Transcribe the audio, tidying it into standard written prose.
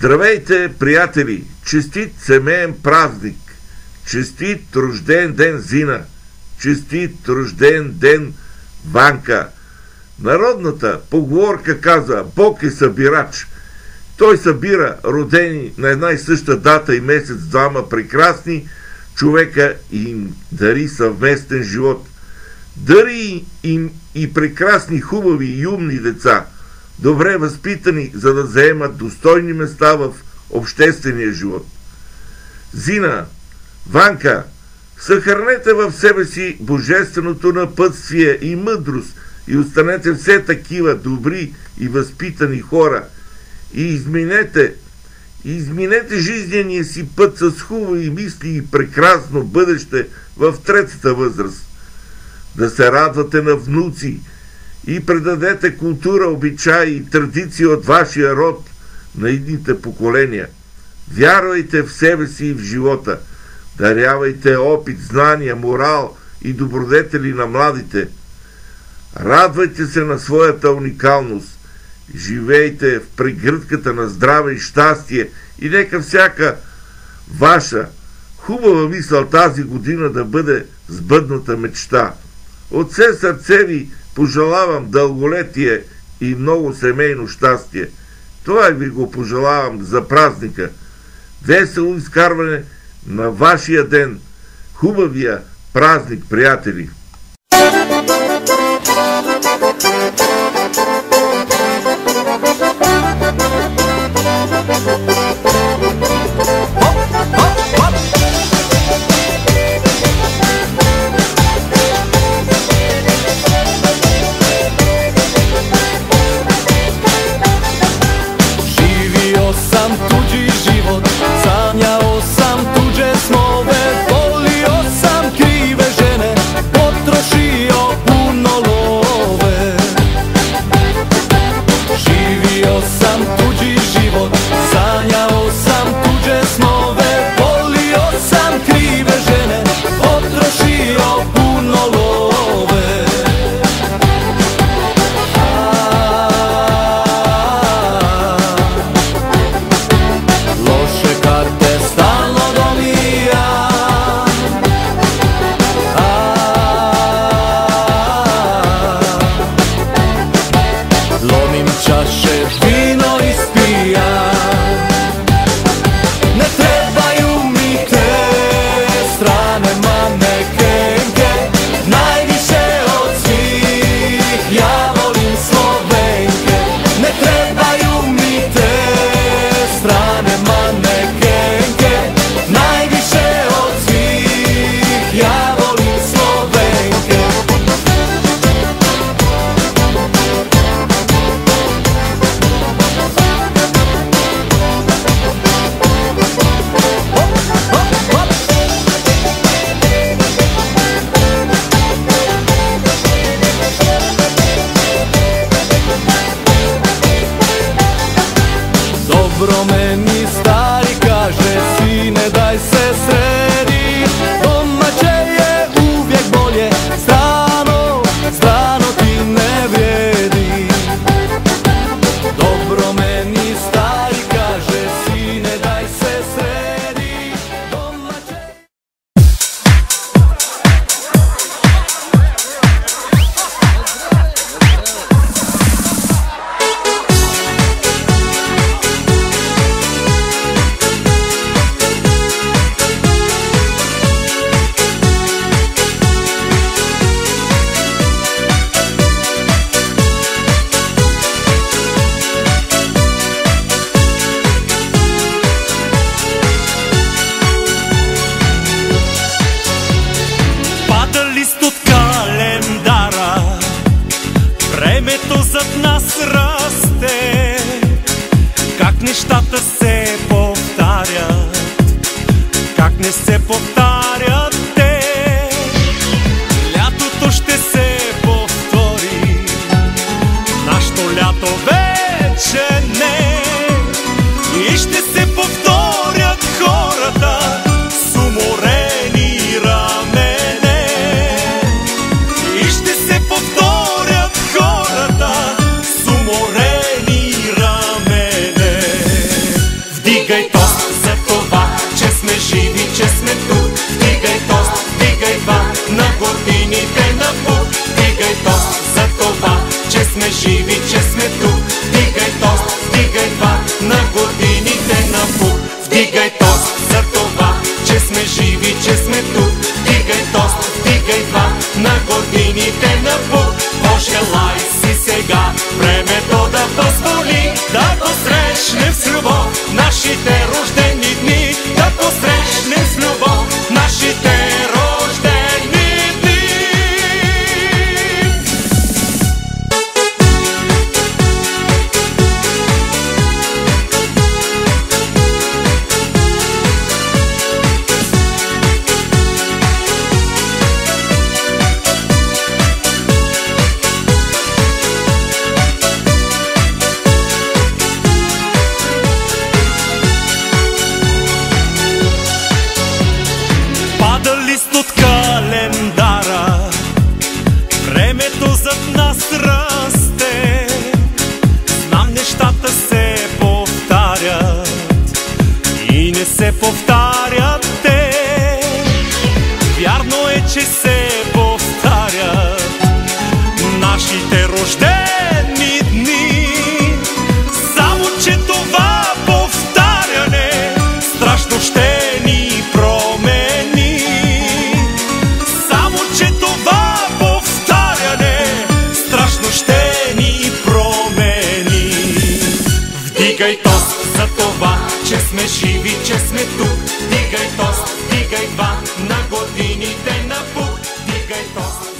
Здравейте, приятели! Честит семеен празник! Честит рожден ден, Зина! Честит рожден ден, Ванка! Народната поговорка казва: Бог е събирач. Той събира родени на една и съща дата и месец двама прекрасни човека и им дари съвместен живот. Дари им и прекрасни, хубави и умни деца, добре възпитани, за да заемат достойни места в обществения живот. Зина, Ванка, съхранете в себе си божественото напътствие и мъдрост и останете все такива добри и възпитани хора и изминете жизнения си път с хубави мисли и прекрасно бъдеще в третата възраст. Да се радвате на внуци и предадете култура, обичаи и традиции от вашия род на идните поколения. Вярвайте в себе си и в живота. Дарявайте опит, знания, морал и добродетели на младите. Радвайте се на своята уникалност. Живейте в прегръдката на здраве и щастие и нека всяка ваша хубава мисъл тази година да бъде сбъдната мечта. От все сърце ви пожелавам дълголетие и много семейно щастие. Това ви го пожелавам за празника. Весело изкарване на вашия ден. Хубавия празник, приятели! живи, че сме тук. Вдигай тост, вдигай два на годините напук. Вдигай тост за това, че сме живи, че сме тук. Вдигай тост, вдигай два на годините напук. Вдигай тост за това, че сме живи, че сме тук. Вдигай тост, вдигай два на годините напук. Пожелай си сега времето да позволи да посрещнем с любов нашите рождени дни. Да посрещнем с любов нашите рождени дни. Лист от календара, времето зад нас расте. Знам, нещата се повтарят и не се повтарят те. Вярно е, че се повтарят нашите рождени дни. Само че това повтаряне страшно ще ни промени. Вдигай тост за това, че сме живи, че сме тук. Вдигай тост, вдигай два на годините напук. Вдигай тост.